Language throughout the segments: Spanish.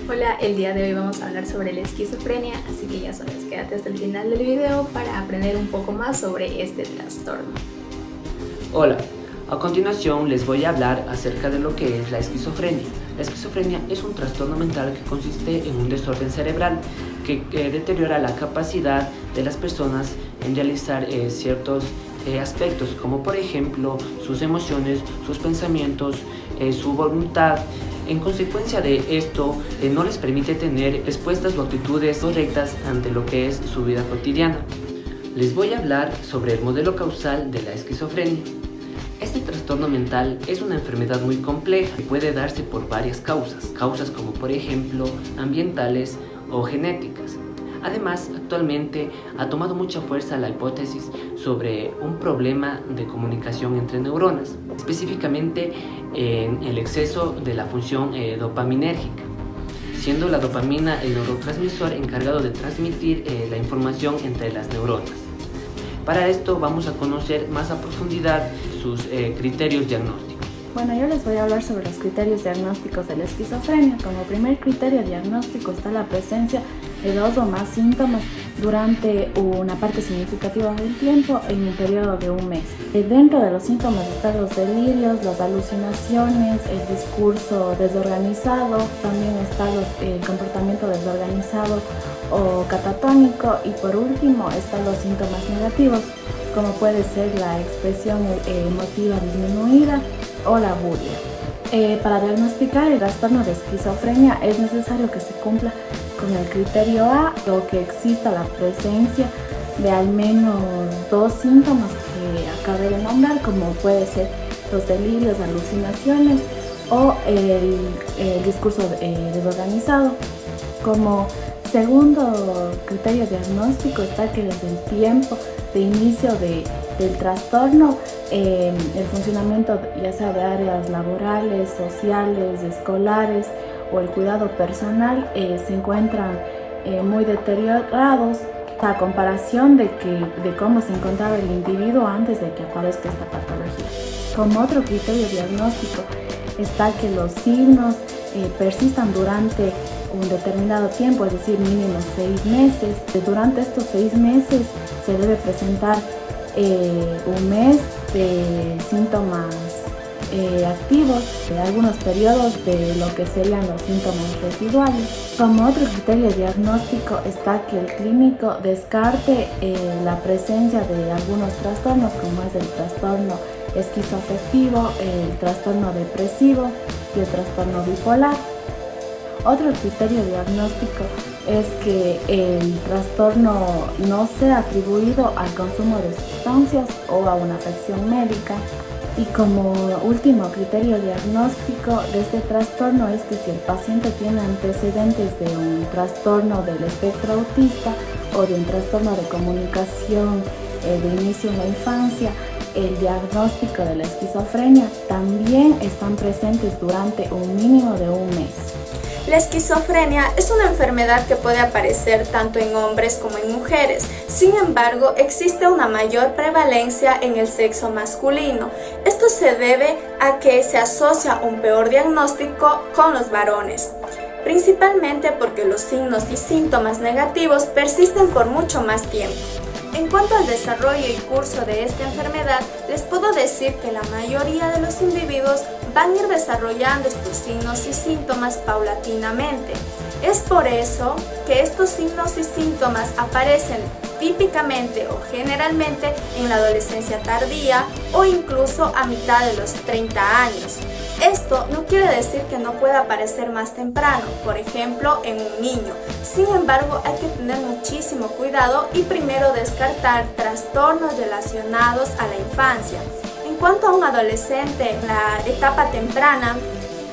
Hola, el día de hoy vamos a hablar sobre la esquizofrenia, así que ya sabes, quédate hasta el final del video para aprender un poco más sobre este trastorno. Hola, a continuación les voy a hablar acerca de lo que es la esquizofrenia. La esquizofrenia es un trastorno mental que consiste en un desorden cerebral que deteriora la capacidad de las personas en realizar ciertos aspectos, como por ejemplo sus emociones, sus pensamientos, su voluntad. En consecuencia de esto, no les permite tener respuestas o actitudes correctas ante lo que es su vida cotidiana. Les voy a hablar sobre el modelo causal de la esquizofrenia. Este trastorno mental es una enfermedad muy compleja que puede darse por varias causas como por ejemplo ambientales o genéticas. Además, actualmente ha tomado mucha fuerza la hipótesis sobre un problema de comunicación entre neuronas, específicamente en el exceso de la función dopaminérgica, siendo la dopamina el neurotransmisor encargado de transmitir la información entre las neuronas. Para esto vamos a conocer más a profundidad sus criterios diagnósticos. Bueno, yo les voy a hablar sobre los criterios diagnósticos de la esquizofrenia. Como primer criterio diagnóstico está la presencia de 2 o más síntomas durante una parte significativa del tiempo en un periodo de un mes. Dentro de los síntomas están los delirios, las alucinaciones, el discurso desorganizado, también está el comportamiento desorganizado o catatónico, y por último están los síntomas negativos, como puede ser la expresión emotiva disminuida o la bulia. Para diagnosticar el trastorno de esquizofrenia es necesario que se cumpla con el criterio A, o que exista la presencia de al menos 2 síntomas que acabé de nombrar, como puede ser los delirios, alucinaciones o el discurso desorganizado. Como segundo criterio diagnóstico está que desde el tiempo de inicio del trastorno, el funcionamiento ya sea de áreas laborales, sociales, escolares o el cuidado personal se encuentran muy deteriorados a comparación de cómo se encontraba el individuo antes de que aparezca esta patología. Como otro criterio diagnóstico está que los signos persistan durante un determinado tiempo, es decir, mínimo 6 meses. Durante estos 6 meses se debe presentar un mes de síntomas activos, algunos periodos de lo que serían los síntomas residuales. Como otro criterio diagnóstico está que el clínico descarte la presencia de algunos trastornos, como es el trastorno esquizoafectivo, el trastorno depresivo y el trastorno bipolar. Otro criterio diagnóstico es que el trastorno no sea atribuido al consumo de sustancias o a una afección médica. Y como último criterio diagnóstico de este trastorno es que si el paciente tiene antecedentes de un trastorno del espectro autista o de un trastorno de comunicación de inicio en la infancia, el diagnóstico de la esquizofrenia también están presentes durante un mínimo de un mes. La esquizofrenia es una enfermedad que puede aparecer tanto en hombres como en mujeres. Sin embargo, existe una mayor prevalencia en el sexo masculino. Esto se debe a que se asocia un peor diagnóstico con los varones, principalmente porque los signos y síntomas negativos persisten por mucho más tiempo. En cuanto al desarrollo y curso de esta enfermedad, les puedo decir que la mayoría de los individuos van a ir desarrollando estos signos y síntomas paulatinamente. Es por eso que estos signos y síntomas aparecen típicamente o generalmente en la adolescencia tardía o incluso a mitad de los 30 años. Esto no quiere decir que no pueda aparecer más temprano, por ejemplo en un niño. Sin embargo, hay que tener muchísimo cuidado y primero descartar trastornos relacionados a la infancia. En cuanto a un adolescente en la etapa temprana,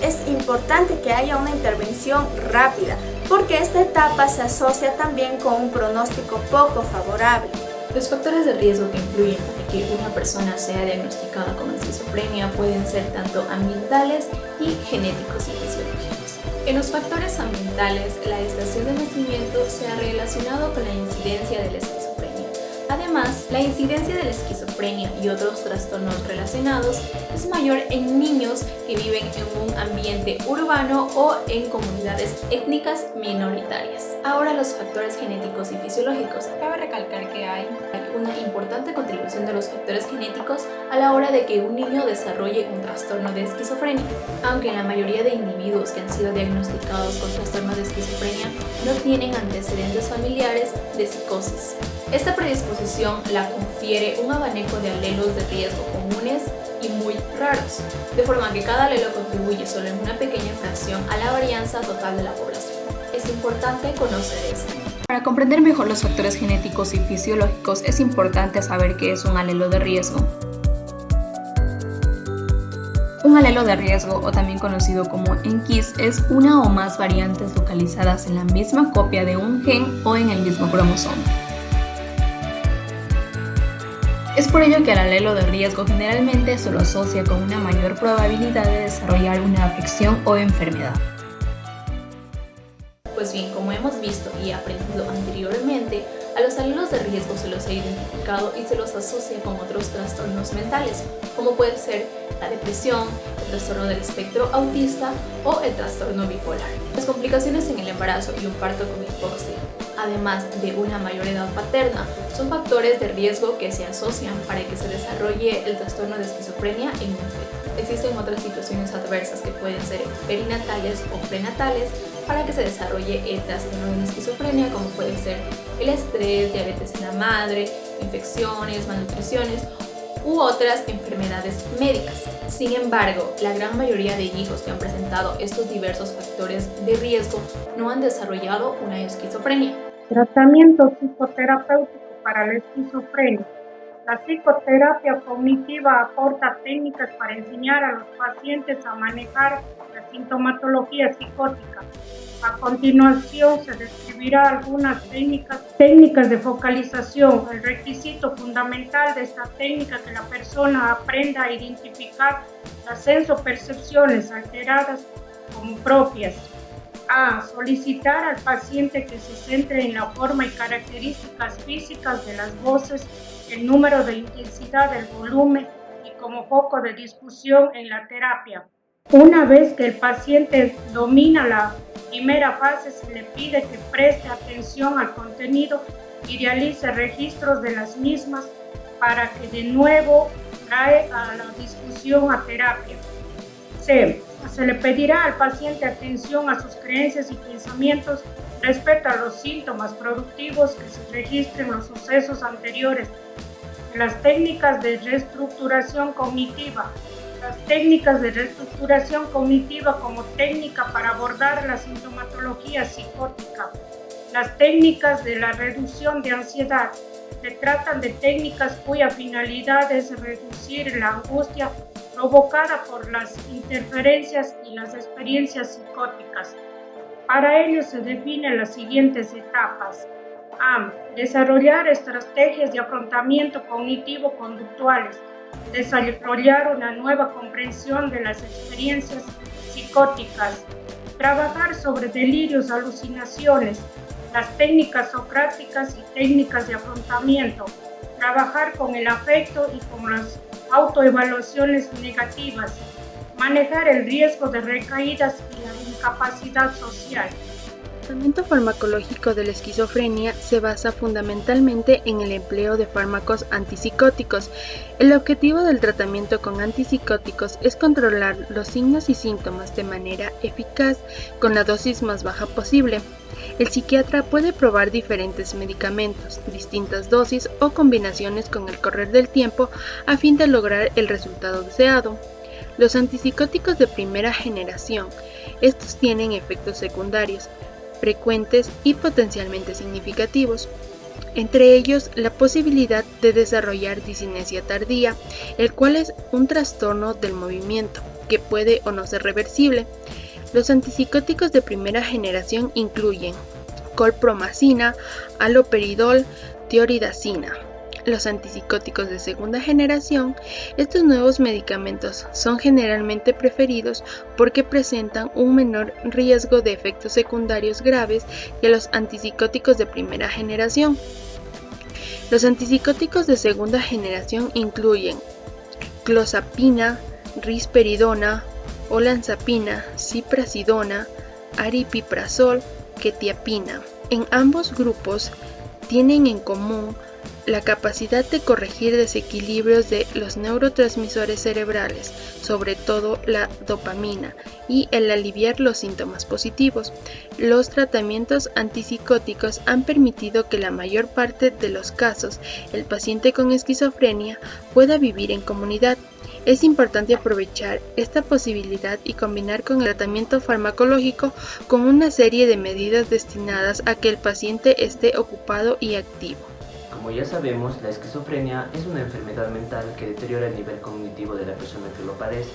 es importante que haya una intervención rápida, porque esta etapa se asocia también con un pronóstico poco favorable. Los factores de riesgo que influyen para que una persona sea diagnosticada con esquizofrenia pueden ser tanto ambientales y genéticos y fisiológicos. En los factores ambientales, la estación de nacimiento se ha relacionado con la incidencia de la esquizofrenia. Además, la incidencia de la esquizofrenia y otros trastornos relacionados es mayor en niños que viven en un ambiente urbano o en comunidades étnicas minoritarias. Ahora, los factores genéticos y fisiológicos. Cabe recalcar que hay una importante contribución de los factores genéticos a la hora de que un niño desarrolle un trastorno de esquizofrenia, aunque la mayoría de individuos que han sido diagnosticados con trastorno de esquizofrenia no tienen antecedentes familiares de psicosis. Esta predisposición la confiere un abanico de alelos de riesgo comunes y muy raros, de forma que cada alelo contribuye solo en una pequeña fracción a la varianza total de la población. Es importante conocer esto. Para comprender mejor los factores genéticos y fisiológicos es importante saber qué es un alelo de riesgo. Un alelo de riesgo, o también conocido como NKIS, es una o más variantes localizadas en la misma copia de un gen o en el mismo cromosoma. Es por ello que el alelo de riesgo generalmente se lo asocia con una mayor probabilidad de desarrollar una afección o enfermedad. Pues bien, como hemos visto y aprendido anteriormente, a los alelos de riesgo se los ha identificado y se los asocia con otros trastornos mentales, como puede ser la depresión, el trastorno del espectro autista o el trastorno bipolar. Las complicaciones en el embarazo y un parto con hipoxia, además de una mayor edad paterna, son factores de riesgo que se asocian para que se desarrolle el trastorno de esquizofrenia en un feto. Existen otras situaciones adversas que pueden ser perinatales o prenatales para que se desarrolle el trastorno de la esquizofrenia, como puede ser el estrés, diabetes en la madre, infecciones, malnutriciones u otras enfermedades médicas. Sin embargo, la gran mayoría de hijos que han presentado estos diversos factores de riesgo no han desarrollado una esquizofrenia. Tratamiento psicoterapéutico para la esquizofrenia. La psicoterapia cognitiva aporta técnicas para enseñar a los pacientes a manejar la sintomatología psicótica. A continuación se describirá algunas técnicas de focalización. El requisito fundamental de esta técnica es que la persona aprenda a identificar las sensopercepciones alteradas como propias. A. Solicitar al paciente que se centre en la forma y características físicas de las voces, el número de intensidad, el volumen y como foco de discusión en la terapia. Una vez que el paciente domina la primera fase, se le pide que preste atención al contenido y realice registros de las mismas para que de nuevo trae a la discusión a terapia. C. Se le pedirá al paciente atención a sus creencias y pensamientos respecto a los síntomas productivos que se registren los sucesos anteriores. Las técnicas de reestructuración cognitiva. Las técnicas de reestructuración cognitiva como técnica para abordar la sintomatología psicótica. Las técnicas de la reducción de ansiedad. Se tratan de técnicas cuya finalidad es reducir la angustia provocada por las interferencias y las experiencias psicóticas. Para ello se definen las siguientes etapas. A. Desarrollar estrategias de afrontamiento cognitivo-conductuales. Desarrollar una nueva comprensión de las experiencias psicóticas. Trabajar sobre delirios, alucinaciones, las técnicas socráticas y técnicas de afrontamiento. Trabajar con el afecto y con las autoevaluaciones negativas. Manejar el riesgo de recaídas y la incapacidad social. El tratamiento farmacológico de la esquizofrenia se basa fundamentalmente en el empleo de fármacos antipsicóticos. El objetivo del tratamiento con antipsicóticos es controlar los signos y síntomas de manera eficaz con la dosis más baja posible. El psiquiatra puede probar diferentes medicamentos, distintas dosis o combinaciones con el correr del tiempo a fin de lograr el resultado deseado. Los antipsicóticos de primera generación. Estos tienen efectos secundarios frecuentes y potencialmente significativos, entre ellos la posibilidad de desarrollar disinesia tardía, el cual es un trastorno del movimiento que puede o no ser reversible. Los antipsicóticos de primera generación incluyen colpromazina, haloperidol, tioridazina. Los antipsicóticos de segunda generación, estos nuevos medicamentos son generalmente preferidos porque presentan un menor riesgo de efectos secundarios graves que los antipsicóticos de primera generación. Los antipsicóticos de segunda generación incluyen clozapina, risperidona, olanzapina, ziprasidona, aripiprazol, quetiapina. En ambos grupos tienen en común la capacidad de corregir desequilibrios de los neurotransmisores cerebrales, sobre todo la dopamina, y el aliviar los síntomas positivos. Los tratamientos antipsicóticos han permitido que la mayor parte de los casos el paciente con esquizofrenia pueda vivir en comunidad. Es importante aprovechar esta posibilidad y combinar con el tratamiento farmacológico con una serie de medidas destinadas a que el paciente esté ocupado y activo. Como ya sabemos, la esquizofrenia es una enfermedad mental que deteriora el nivel cognitivo de la persona que lo padece.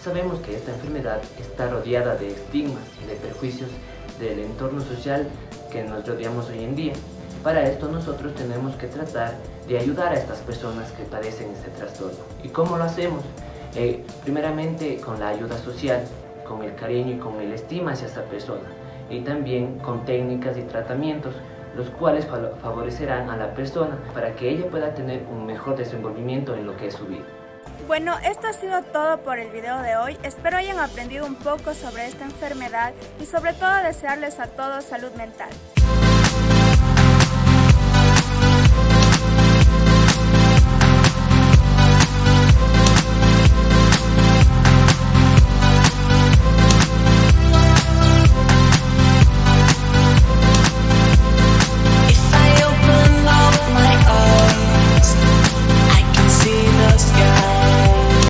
Sabemos que esta enfermedad está rodeada de estigmas y de perjuicios del entorno social que nos rodeamos hoy en día. Para esto nosotros tenemos que tratar de ayudar a estas personas que padecen este trastorno. ¿Y cómo lo hacemos? Primeramente con la ayuda social, con el cariño y con el estima hacia esta persona, y también con técnicas y tratamientos, los cuales favorecerán a la persona para que ella pueda tener un mejor desenvolvimiento en lo que es su vida. Bueno, esto ha sido todo por el video de hoy. Espero hayan aprendido un poco sobre esta enfermedad y sobre todo desearles a todos salud mental.